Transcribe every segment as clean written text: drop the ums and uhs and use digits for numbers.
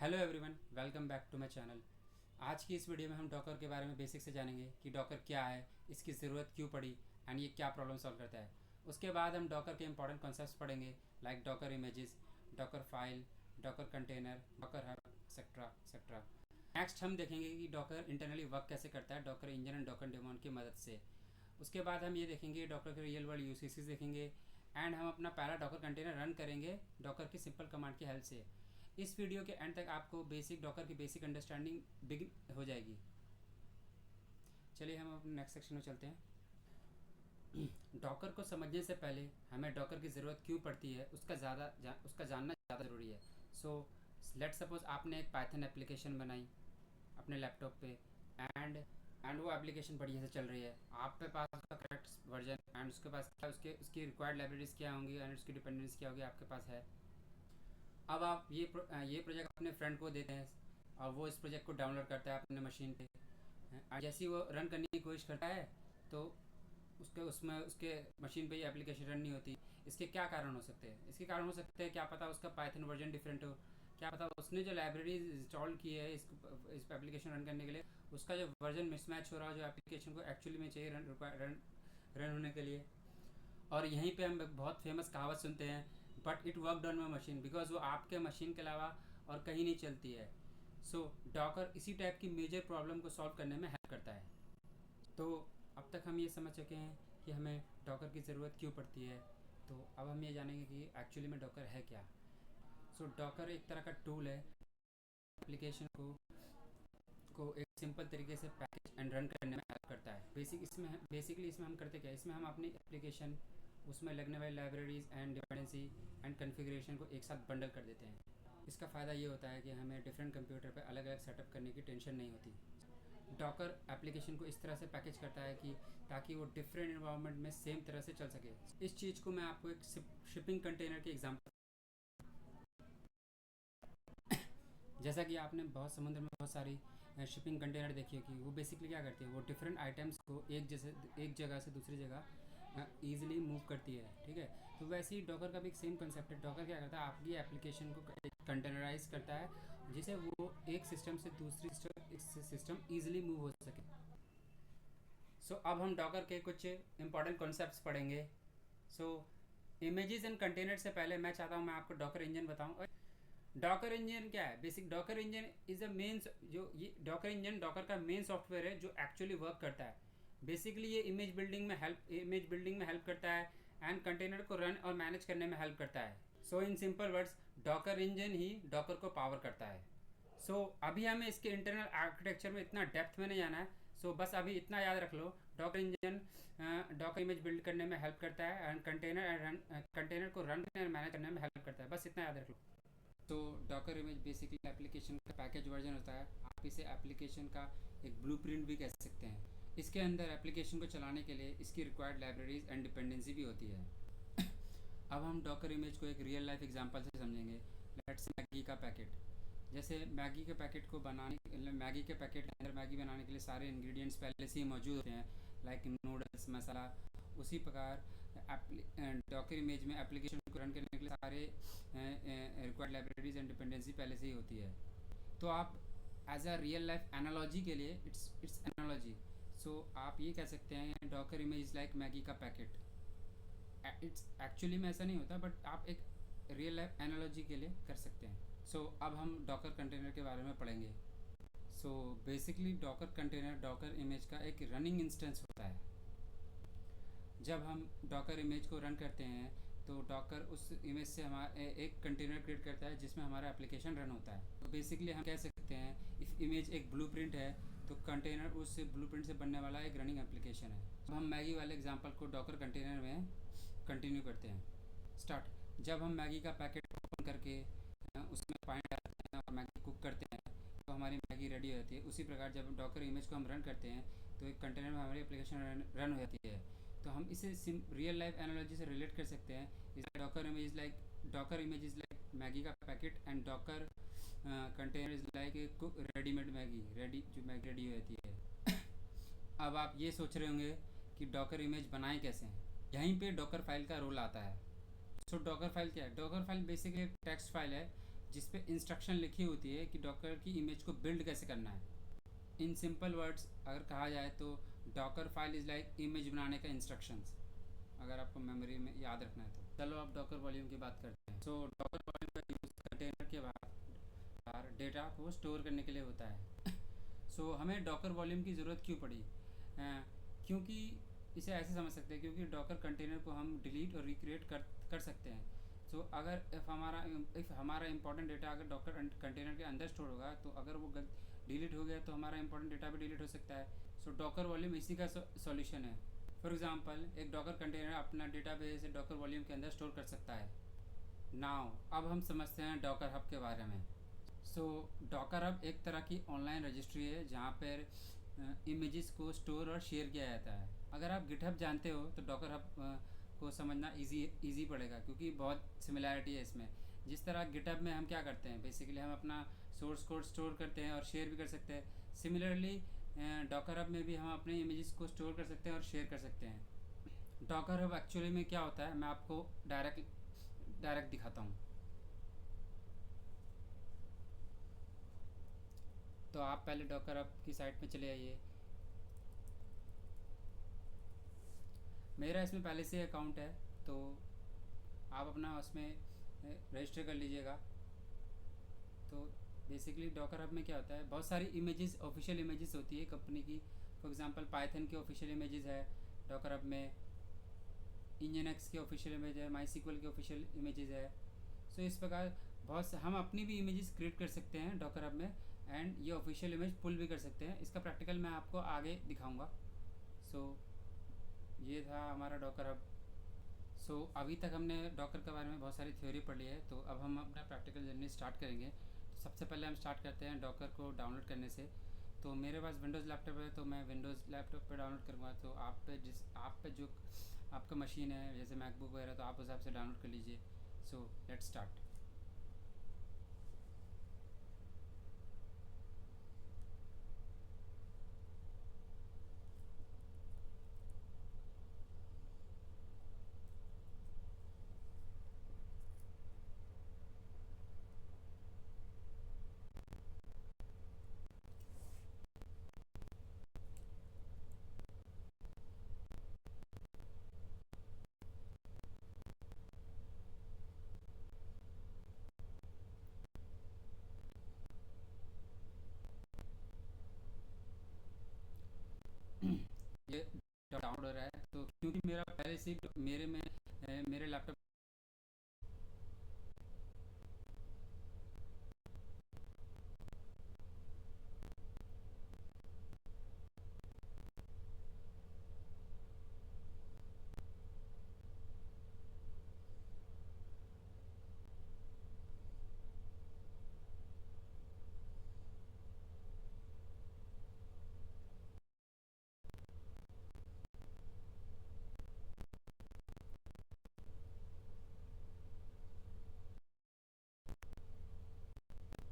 Hello everyone, welcome back to my channel. आज की इस वीडियो में हम डॉकर के बारे में बेसिक से जानेंगे कि डॉकर क्या है, इसकी ज़रूरत क्यों पड़ी एंड ये क्या प्रॉब्लम सॉल्व करता है। उसके बाद हम डॉकर के इंपॉर्टेंट कॉन्सेप्ट्स पढ़ेंगे, like Docker images, Docker file, Docker container, Docker hub, etcetera etcetera. Next हम देखेंगे कि डॉकर इंटरनली वर्क कैसे करता है Docker engine and Docker daemon की मदद से। उसके बाद हम ये देखेंगे डॉकर के रियल वर्ल्ड यूसेजेस देखेंगे एंड हम अपना पहला डॉकर कंटेनर रन करेंगे डॉकर की सिंपल कमांड की हेल्प से। इस वीडियो के एंड तक आपको बेसिक डॉकर की बेसिक अंडरस्टैंडिंग बिगिन हो जाएगी। चलिए हम अपने नेक्स्ट सेक्शन में चलते हैं। डॉकर को समझने से पहले हमें डॉकर की ज़रूरत क्यों पड़ती है उसका जानना ज़्यादा ज़रूरी है। सो लेट सपोज आपने एक पाइथन एप्लीकेशन बनाई अपने लैपटॉप पे एंड वो एप्लीकेशन बढ़िया से चल रही है, आप पे पास उसका करेक्ट वर्जन एंड उसके पास क्या उसकी रिक्वायर्ड लाइब्रेरीज क्या होंगी एंड उसकी डिपेंडेंस क्या होगी आपके पास है। अब आप ये प्रोजेक्ट अपने फ्रेंड को देते हैं और वो इस प्रोजेक्ट को डाउनलोड करता है अपने मशीन पे। जैसे ही वो रन करने की कोशिश करता है तो उसके मशीन पे ये एप्लीकेशन रन नहीं होती। इसके क्या कारण हो सकते हैं? इसके कारण हो सकते हैं क्या पता उसका पाइथन वर्जन डिफरेंट हो, क्या पता उसने जो लाइब्रेरी इंस्टॉल की है इस एप्लीकेशन रन करने के लिए उसका जो वर्जन मिसमैच हो रहा हो जो एप्लीकेशन को एक्चुअली में चाहिए रन होने के लिए। और यहीं पे हम बहुत फेमस कहावत सुनते हैं, but it work on my machine, because वो आपके मशीन के अलावा और कहीं नहीं चलती है। सो डॉकर इसी टाइप की मेजर प्रॉब्लम को सॉल्व करने में हेल्प करता है। तो अब तक हम ये समझ चुके हैं कि हमें डॉकर की ज़रूरत क्यों पड़ती है। तो अब हम ये जानेंगे कि एक्चुअली में डॉकर है क्या। सो डॉकर एक तरह का टूल है, एप्लीकेशन को एक सिंपल तरीके से पैकेज एंड रन करने में हेल्प करता है। बेसिकली इसमें हम करते क्या है, इसमें हम अपनी एप्लीकेशन उसमें लगने वाली libraries and dependency and configuration को एक साथ बंडल कर देते हैं। इसका फ़ायदा ये होता है कि हमें डिफरेंट कंप्यूटर पर अलग अलग सेटअप करने की टेंशन नहीं होती। डॉकर एप्लीकेशन को इस तरह से पैकेज करता है कि ताकि वो डिफरेंट इन्वायरमेंट में सेम तरह से चल सके। इस चीज़ को मैं आपको एक शिपिंग कंटेनर की एग्जांपल, जैसा कि आपने बहुत समुद्र में बहुत सारी शिपिंग कंटेनर देखी होगी, वो बेसिकली क्या करती है, वो डिफरेंट आइटम्स को एक जगह से दूसरी जगह ईजिली मूव करती है। ठीक है, तो वैसे ही डॉकर का भी एक सेम कंसेप्ट है। डॉकर क्या करता है, आपकी एप्लीकेशन को कंटेनराइज करता है जिसे वो एक सिस्टम से दूसरी सिस्टम ईजिली मूव हो सके। अब हम डॉकर के कुछ इंपॉर्टेंट कॉन्सेप्ट्स पढ़ेंगे। सो इमेजेस एंड कंटेनर से पहले मैं चाहता हूँ मैं आपको डॉकर इंजन बताऊँ। डॉकर इंजन क्या है? Basic Docker engine is a main, जो ये डॉकर इंजन डॉकर का मेन सॉफ्टवेयर है जो एक्चुअली वर्क करता है। बेसिकली ये इमेज बिल्डिंग में हेल्प करता है एंड कंटेनर को रन और मैनेज करने में हेल्प करता है। So in simple words Docker engine ही डॉकर को पावर करता है। अभी हमें इसके इंटरनल आर्किटेक्चर में इतना डेप्थ में नहीं जाना है। बस अभी इतना याद रख लो, Docker engine Docker image build करने में हेल्प करता है एंड कंटेनर को रन करने और मैनेज करने में हेल्प करता है। बस इतना याद रख लो। तो डॉकर इमेज बेसिकली एप्लीकेशन का पैकेज वर्जन होता है। आप इसे एप्लीकेशन का एक ब्लूप्रिंट भी कह सकते हैं। इसके अंदर एप्लीकेशन को चलाने के लिए इसकी रिक्वायर्ड लाइब्रेरीज एंड डिपेंडेंसी भी होती है। अब हम डॉकर इमेज को एक रियल लाइफ एग्जांपल से समझेंगे। लेट्स मैगी का पैकेट। जैसे मैगी के पैकेट को बनाने मैगी के पैकेट के अंदर मैगी बनाने के लिए सारे इंग्रेडिएंट्स पहले से ही मौजूद होते हैं, लाइक नूडल्स, मसाला। उसी प्रकार डॉकर इमेज में एप्लीकेशन को रन करने के लिए सारे रिक्वायर्ड लाइब्रेरीज एंड डिपेंडेंसी पहले से ही होती है। तो आप as a real life analogy के लिए इट्स एनालॉजी। आप ये कह सकते हैं डॉकर इमेज लाइक मैगी का पैकेट। इट्स एक्चुअली में ऐसा नहीं होता, बट आप एक रियल लाइफ एनालॉजी के लिए कर सकते हैं। अब हम डॉकर कंटेनर के बारे में पढ़ेंगे। Basically Docker container Docker image का एक रनिंग इंस्टेंस होता है। जब हम डॉकर इमेज को रन करते हैं तो डॉकर उस इमेज से हमारा एक कंटेनर क्रिएट करता है जिसमें हमारा एप्लीकेशन रन होता है। तो बेसिकली हम कह सकते हैं इफ़ इमेज एक ब्लूप्रिंट है तो कंटेनर उस ब्लूप्रिंट से बनने वाला एक रनिंग एप्लीकेशन है। अब हम मैगी वाले एग्जांपल को डॉकर कंटेनर में कंटिन्यू करते हैं। स्टार्ट। जब हम मैगी का पैकेट ओपन करके उसमें पानी डालते हैं और मैगी कुक करते हैं तो हमारी मैगी रेडी हो जाती है। उसी प्रकार जब डॉकर इमेज को हम रन करते हैं तो एक कंटेनर में हमारी एप्लीकेशन रन हो जाती है। तो हम इसे रियल लाइफ एनालॉजी से रिलेट कर सकते हैं। Docker image is like Maggi का packet and Docker container is like cook readymade Maggi, जो मैगी रेडी हो जाती है। अब आप ये सोच रहे होंगे कि डॉकर इमेज बनाएं कैसे। यहीं पे डॉकर फाइल का रोल आता है। डॉकर फाइल क्या है? डॉकर फाइल बेसिकली एक टेक्स्ट फाइल है जिस पे इंस्ट्रक्शन लिखी होती है कि डॉकर की इमेज को बिल्ड कैसे करना है। इन सिंपल वर्ड्स अगर कहा जाए तो Docker file is like image बनाने का इंस्ट्रक्शंस, अगर आपको मेमोरी में याद रखना है तो। चलो अब डॉकर वॉल्यूम की बात करते हैं। सो डॉकर वॉल्यूम का यूज़ कंटेनर के बाहर डेटा को स्टोर करने के लिए होता है। सो हमें डॉकर वॉल्यूम की ज़रूरत क्यों पड़ी? क्योंकि इसे ऐसे समझ सकते हैं, क्योंकि डॉकर कंटेनर को हम डिलीट और रिक्रिएट कर सकते हैं। सो अगर इफ़ हमारा इंपॉर्टेंट डेटा अगर डॉकर कंटेनर के अंदर स्टोर होगा, तो अगर वो डिलीट हो गया तो हमारा इंपॉर्टेंट डेटा भी डिलीट हो सकता है। सो डॉकर वॉल्यूम इसी का सॉल्यूशन है। फॉर एग्जांपल एक डॉकर कंटेनर अपना डेटाबेस डॉकर वॉल्यूम के अंदर स्टोर कर सकता है। नाउ अब हम समझते हैं डॉकर हब के बारे में। सो डॉकर हब एक तरह की ऑनलाइन रजिस्ट्री है जहाँ पर इमेजेस को स्टोर और शेयर किया जाता है। अगर आप गिटहब जानते हो तो डॉकर हब को समझना इजी पड़ेगा, क्योंकि बहुत सिमिलैरिटी है इसमें। जिस तरह गिटहब में हम क्या करते हैं, बेसिकली हम अपना सोर्स कोड स्टोर करते हैं और शेयर भी कर सकते हैं। सिमिलरली डॉकर हब में भी हम अपने इमेजेस को स्टोर कर सकते हैं और शेयर कर सकते हैं। डॉकर हब एक्चुअली में क्या होता है, मैं आपको डायरेक्ट दिखाता हूँ। तो आप पहले डॉकर हब की साइट पे चले आइए। मेरा इसमें पहले से अकाउंट है, तो आप अपना उसमें रजिस्टर कर लीजिएगा। तो बेसिकली डॉकर हब में क्या होता है, बहुत सारी इमेजेस ऑफिशियल इमेजेस होती है कंपनी की। फॉर एग्जांपल पाइथन की ऑफिशियल इमेजेस है डॉकर हब में, इंजनएक्स की ऑफिशियल इमेज है, माई सीक्वल की ऑफिशियल इमेजेस है। सो इस प्रकार बहुत से हम अपनी भी इमेजेस क्रिएट कर सकते हैं डॉकर हब में, एंड ये ऑफिशियल इमेज पुल भी कर सकते हैं। इसका प्रैक्टिकल मैं आपको आगे दिखाऊंगा। सो ये था हमारा डॉकर हब। सो अभी तक हमने डॉकर के बारे में बहुत सारी थ्योरी पढ़ी है, तो अब हम अपना प्रैक्टिकल जर्नी स्टार्ट करेंगे। तो सबसे पहले हम स्टार्ट करते हैं डॉकर को डाउनलोड करने से। तो मेरे पास विंडोज़ लैपटॉप है, तो मैं विंडोज़ लैपटॉप पे डाउनलोड करूँगा। तो आप पे जो आपका मशीन है, जैसे मैकबुक वगैरह, तो आप उस हिसाब से डाउनलोड कर लीजिए। So let's start. ये डाउनलोड हो रहा है, तो क्योंकि मेरा पहले से मेरे लैपटॉप।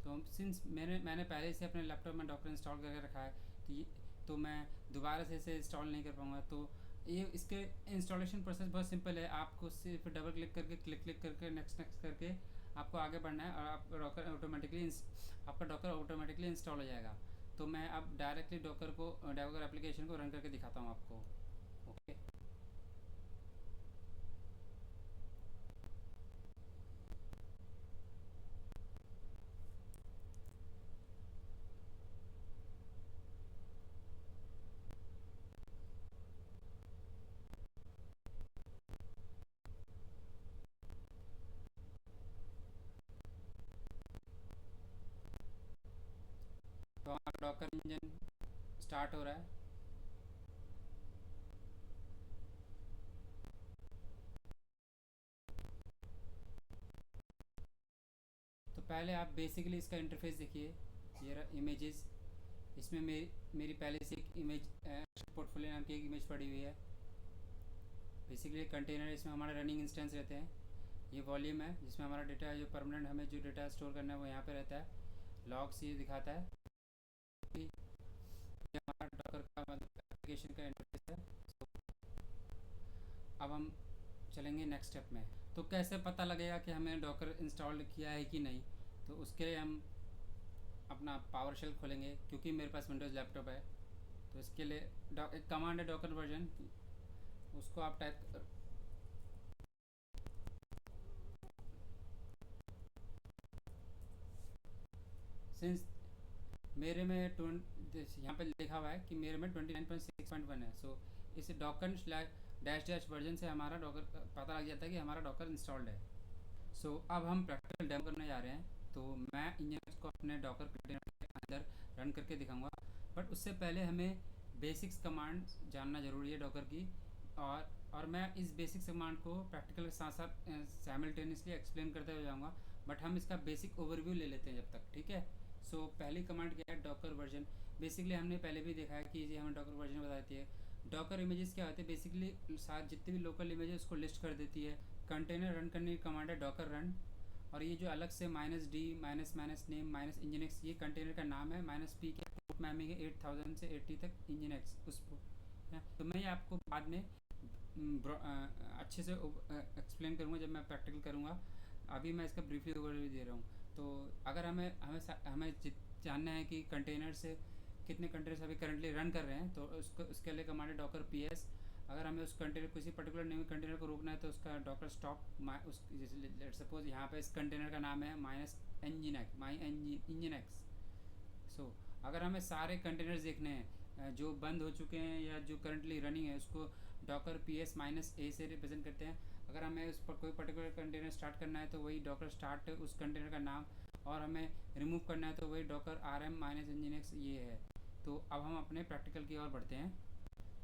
तो सिंस मैंने पहले से अपने लैपटॉप में डॉकर इंस्टॉल करके रखा है, तो मैं दोबारा से इसे इंस्टॉल नहीं कर पाऊँगा। तो ये इसके इंस्टॉलेशन प्रोसेस बहुत सिंपल है। आपको सिर्फ डबल क्लिक क्लिक करके नेक्स्ट नेक्स्ट करके आपको आगे बढ़ना है, और आपका डॉकर ऑटोमेटिकली इंस्टॉल हो जाएगा। तो मैं अब डायरेक्टली डॉकर एप्लीकेशन को रन करके दिखाता हूँ आपको। ओके। तो हमारा डॉकर इंजन स्टार्ट हो रहा है। तो पहले आप बेसिकली इसका इंटरफेस देखिए। ये रहा इमेजेस। इसमें मेरी पहले से एक इमेज पोर्टफोलियो नाम की एक इमेज पड़ी हुई है। बेसिकली कंटेनर, इसमें हमारे रनिंग इंस्टेंस रहते हैं। ये वॉल्यूम है जिसमें हमारा डेटा जो परमानेंट हमें जो डेटा स्टोर करना है वो यहाँ पे रहता है। लॉग्स ये दिखाता है कि ये हमारा डॉकर का मतलब एप्लीकेशन का इंटरफेस है। So, अब हम चलेंगे नेक्स्ट स्टेप में। तो कैसे पता लगेगा कि हमें डॉकर इंस्टॉल किया है कि नहीं? तो उसके लिए हम अपना पावर शेल खोलेंगे, क्योंकि मेरे पास विंडोज़ लैपटॉप है। तो इसके लिए एक कमांड है डॉकर वर्जन, उसको आप टाइप सिंस मेरे में यहाँ पे लिखा हुआ है कि मेरे में 29.6.1 है। सो इस डॉकर डैश डैश वर्जन से हमारा डॉकर पता लग जाता है कि हमारा डॉकर इंस्टॉल्ड है। सो अब हम प्रैक्टिकल डेमो करने जा रहे हैं। तो मैं इंजन को अपने डॉकर कंटेनर के अंदर रन करके दिखाऊंगा, बट उससे पहले हमें बेसिक्स कमांड जानना ज़रूरी है डॉकर की। और मैं इस बेसिक्स कमांड को प्रैक्टिकल के साथ साथ साइमल्टेनियसली एक्सप्लेन करते हुए जाऊँगा, बट हम इसका बेसिक ओवरव्यू ले लेते हैं जब तक, ठीक है। सो पहली कमांड क्या है, डॉकर वर्जन। बेसिकली हमने पहले भी देखा है कि ये हमें डॉकर वर्जन बताती है। डॉकर इमेजेस क्या होते हैं, बेसिकली साथ जितने भी लोकल इमेज उसको लिस्ट कर देती है। कंटेनर रन करने की कमांड है डॉकर रन। और ये जो अलग से -d माइनस नेम -nginx ये कंटेनर का नाम है। -p क्या पोर्ट मैमिंग है 8000 से 80 तक nginx उस है। तो मैं ये आपको बाद में अच्छे से एक्सप्लेन करूँगा जब मैं प्रैक्टिकल करूँगा। अभी मैं इसका ब्रीफली ओवरव्यू दे रहा हूँ। तो अगर हमें हमें हमें जानना है कि कंटेनर से कितने कंटेनर्स अभी करंटली रन कर रहे हैं, तो उसके लिए कमांड है डॉकर ps। अगर हमें उस कंटेनर किसी पर्टिकुलर न्यू कंटेनर को रोकना है तो उसका डॉकर स्टॉप उस लेट सपोज यहाँ पे इस कंटेनर का नाम है -nginx nginx। सो अगर हमें सारे कंटेनर्स देखने हैं जो बंद हो चुके हैं या जो करंटली रनिंग है, उसको डॉकर ps -a से रिप्रेजेंट करते हैं। अगर हमें उस पर कोई पर्टिकुलर कंटेनर स्टार्ट करना है तो वही डॉकर स्टार्ट उस कंटेनर का नाम, और हमें रिमूव करना है तो वही डॉकर rm -nginx ये है। तो अब हम अपने प्रैक्टिकल की ओर बढ़ते हैं।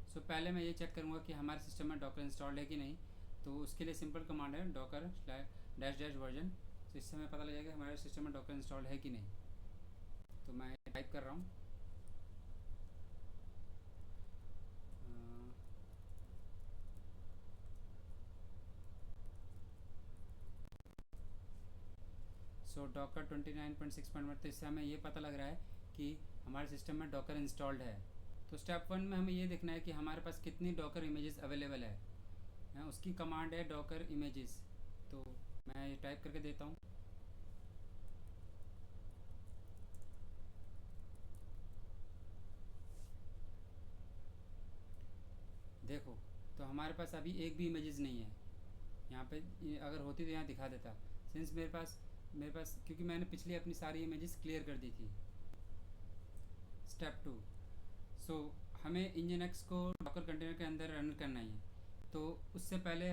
सो पहले मैं ये चेक करूँगा कि हमारे सिस्टम में डॉकर इंस्टॉल्ड है कि नहीं। तो उसके लिए सिंपल कमांड है डॉकर डैश डैश वर्जन। तो इससे हमें पता लगेगा हमारे सिस्टम में डॉकर इंस्टॉल्ड है कि नहीं। तो मैं टाइप कर रहा हूँ सो डॉकर 29.6.1। तो इससे हमें ये पता लग रहा है कि हमारे सिस्टम में डॉकर इंस्टॉल्ड है। तो स्टेप 1 में हमें ये देखना है कि हमारे पास कितनी डॉकर इमेजेस अवेलेबल है। उसकी कमांड है डॉकर इमेजेस। तो मैं ये टाइप करके देता हूँ। देखो, तो हमारे पास अभी एक भी इमेजेस नहीं है यहाँ पे। अगर होती तो यहाँ दिखा देता। सिंस मेरे पास क्योंकि मैंने पिछली अपनी सारी इमेजेस क्लियर कर दी थी। स्टेप 2। सो हमें nginx को डॉकर कंटेनर के अंदर रन करना ही है। तो उससे पहले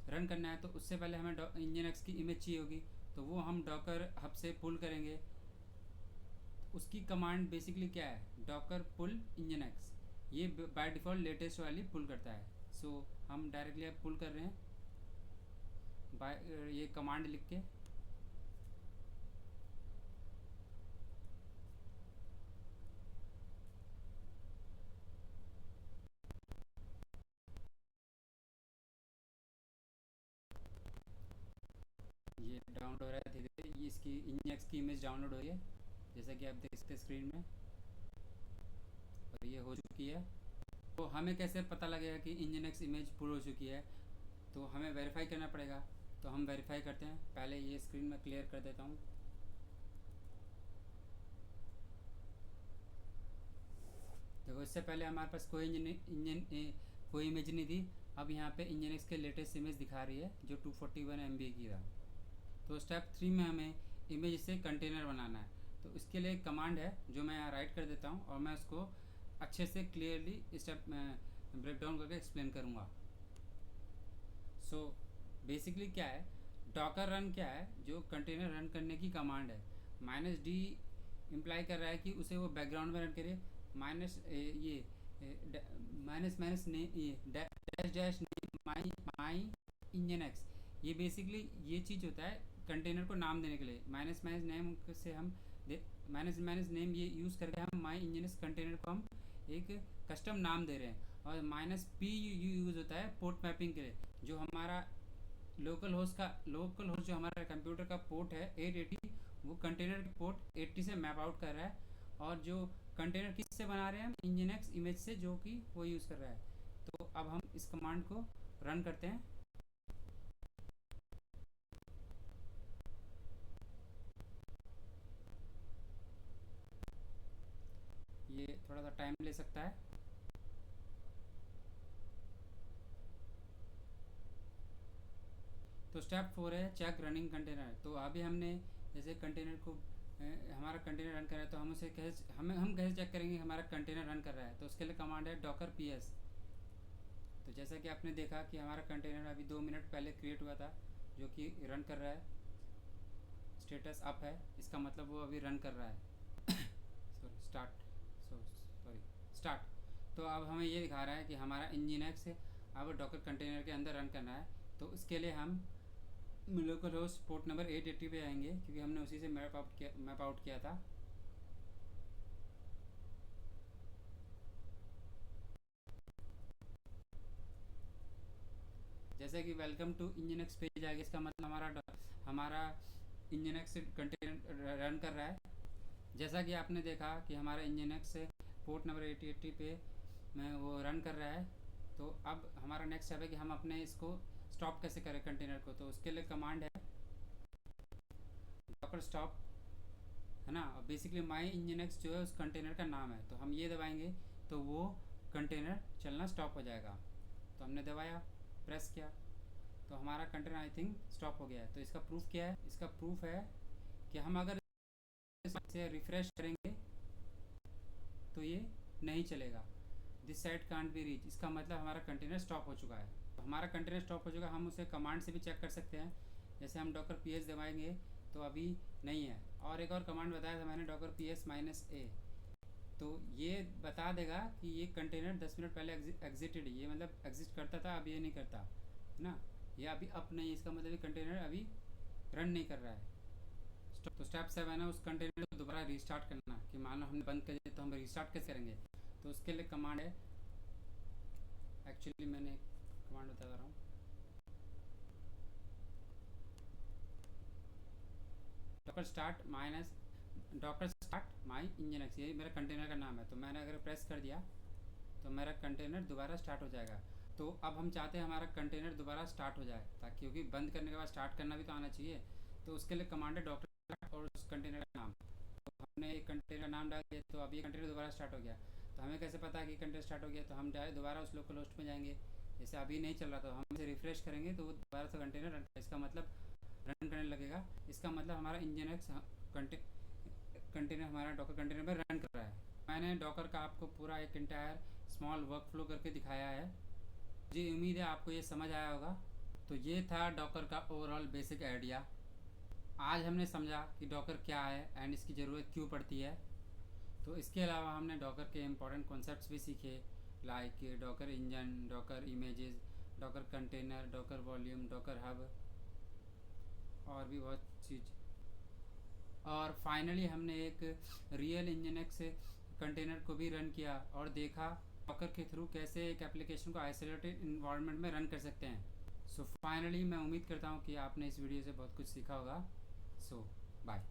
रन करना है तो उससे पहले हमें nginx की इमेज चाहिए होगी। तो वो हम डॉकर हब से पुल करेंगे। उसकी कमांड बेसिकली क्या है, डॉकर पुल nginx। ये बाय डिफ़ॉल्ट लेटेस्ट वाली पुल करता है। सो हम डायरेक्टली अब पुल कर रहे हैं बाय ये कमांड लिख के। ये डाउनलोड हो रहा है धीरे धीरे। ये इसकी nginx की इमेज डाउनलोड हो रही है जैसा कि आप देख सकते हैं स्क्रीन में, और ये हो चुकी है। तो हमें कैसे पता लगेगा कि nginx इमेज पुल हो चुकी है, तो हमें वेरीफाई करना पड़ेगा। तो हम वेरीफाई करते हैं। पहले ये स्क्रीन में क्लियर कर देता हूँ। देखो, इससे पहले हमारे पास कोई इमेज नहीं थी। अब यहाँ पे nginx के लेटेस्ट इमेज दिखा रही है जो 241 MB की था। तो स्टेप 3 में हमें इमेज से कंटेनर बनाना है। तो इसके लिए एक कमांड है जो मैं यहाँ राइट कर देता हूँ, और मैं उसको अच्छे से क्लियरली स्टेप ब्रेक डाउन करके एक्सप्लेन करूँगा। सो बेसिकली क्या है, डॉकर रन क्या है, जो कंटेनर रन करने की कमांड है। -d इम्प्लाई कर रहा है कि उसे वो बैकग्राउंड में रन करे। माइनस ये माइनस माइनस ने ये डैश डैश माई माई nginx। ये बेसिकली ये चीज़ होता है कंटेनर को नाम देने के लिए। माइनस माइनस नेम से हम माइनस माइनस नेम ये यूज़ करके हम माई nginx कंटेनर को हम एक कस्टम नाम दे रहे हैं। और -p यूज़ होता है पोर्ट मैपिंग के लिए। जो हमारा लोकल होस्ट जो हमारा कंप्यूटर का पोर्ट है 880, वो कंटेनर के पोर्ट 80 से मैप आउट कर रहा है। और जो कंटेनर किससे बना रहे हैं हम, nginx इमेज से, जो कि वो यूज़ कर रहा है। तो अब हम इस कमांड को रन करते हैं। थोड़ा सा टाइम ले सकता है। तो स्टेप 4 है चेक रनिंग कंटेनर। तो अभी हमने जैसे कंटेनर को हमारा कंटेनर रन कर रहा है, तो हम उसे कैसे हम कैसे चेक करेंगे हमारा कंटेनर रन कर रहा है। तो उसके लिए कमांड है डॉकर ps। तो जैसा कि आपने देखा कि हमारा कंटेनर अभी 2 मिनट पहले क्रिएट हुआ था, जो कि रन कर रहा है, स्टेटस अप है, इसका मतलब वो अभी रन कर रहा है। Sorry start, sorry start. तो अब हमें ये दिखा रहा है कि हमारा nginx अब डॉकर कंटेनर के अंदर रन करना है। तो इसके लिए हम लोकल होस्ट पोर्ट नंबर 880 पे आएंगे, क्योंकि हमने उसी से मैप आउट किया था। जैसे कि वेलकम टू nginx पेज आएगा, इसका मतलब हमारा nginx कंटेनर रन कर रहा है। जैसा कि आपने देखा कि हमारा nginx पोर्ट नंबर 880 पे में वो रन कर रहा है। तो अब हमारा नेक्स्ट स्टेप है कि हम अपने इसको स्टॉप कैसे करें कंटेनर को। तो उसके लिए कमांड है डॉकर स्टॉप, है ना। और बेसिकली माई nginx जो है उस कंटेनर का नाम है। तो हम ये दबाएंगे तो वो कंटेनर चलना स्टॉप हो जाएगा। तो हमने दबाया, प्रेस किया, तो हमारा कंटेनर आई थिंक स्टॉप हो गया है। तो इसका प्रूफ क्या है? इसका प्रूफ है कि हम अगर इसे रिफ्रेश करेंगे तो ये नहीं चलेगा। This site can't be reach, इसका मतलब हमारा कंटेनर स्टॉप हो चुका है। तो हमारा कंटेनर स्टॉप हो चुका है, हम उसे कमांड से भी चेक कर सकते हैं। जैसे हम डॉकर ps दबाएंगे तो अभी नहीं है। और एक और कमांड बताया था मैंने, डॉकर ps -a, तो ये बता देगा कि ये कंटेनर 10 मिनट पहले एग्जिटेड, ये मतलब एग्जिस्ट करता था, अब ये नहीं करता, है ना। ये अभी अप नहीं, इसका मतलब ये कंटेनर अभी रन नहीं कर रहा है। तो स्टेप 7 है उस कंटेनर को दोबारा रीस्टार्ट करना, कि मान लो हमने बंद कर दिया तो हम रीस्टार्ट कैसे करेंगे। तो उसके लिए कमांड है, एक्चुअली मैंने कमांड बता रहा हूँ, डॉकर स्टार्ट माई nginx, ये मेरा कंटेनर का नाम है। तो मैंने अगर प्रेस कर दिया तो मेरा कंटेनर दोबारा स्टार्ट हो जाएगा। तो अब हम चाहते हैं हमारा कंटेनर दोबारा स्टार्ट हो जाए, ताकि क्योंकि बंद करने के बाद स्टार्ट करना भी तो आना चाहिए। तो उसके लिए कमांड है डॉक्टर और उस कंटेनर का नाम। तो हमने एक कंटेनर का नाम डाल दिया, तो अब ये कंटेनर दोबारा स्टार्ट हो गया। तो हमें कैसे पता है कि कंटेनर स्टार्ट हो गया? तो हम दोबारा उस लोकल होस्ट में जाएंगे। जैसे अभी नहीं चल रहा, तो हम इसे रिफ्रेश करेंगे तो वो दोबारा से कंटेनर रन, इसका मतलब रन करने लगेगा। इसका मतलब हमारा nginx कंटेनर हमारा डॉकर कंटेनर में रन कर रहा है। मैंने डॉकर का आपको पूरा एक इंटायर स्मॉल वर्क फ्लो करके दिखाया है। जी उम्मीद है आपको ये समझ आया होगा। तो ये था डॉकर का ओवरऑल बेसिक आइडिया। आज हमने समझा कि डॉकर क्या है एंड इसकी ज़रूरत क्यों पड़ती है। तो इसके अलावा हमने डॉकर के इम्पॉर्टेंट कॉन्सेप्ट्स भी सीखे, like Docker engine, Docker images, Docker container, Docker volume, Docker hub, और भी बहुत चीज़। और फाइनली हमने एक रियल nginx कंटेनर को भी रन किया और देखा डॉकर के थ्रू कैसे एक एप्लीकेशन को आइसोलेटेड इन्वायरमेंट में रन कर सकते हैं। सो फाइनली मैं उम्मीद करता हूँ कि आपने इस वीडियो से बहुत कुछ सीखा होगा। सो बाय।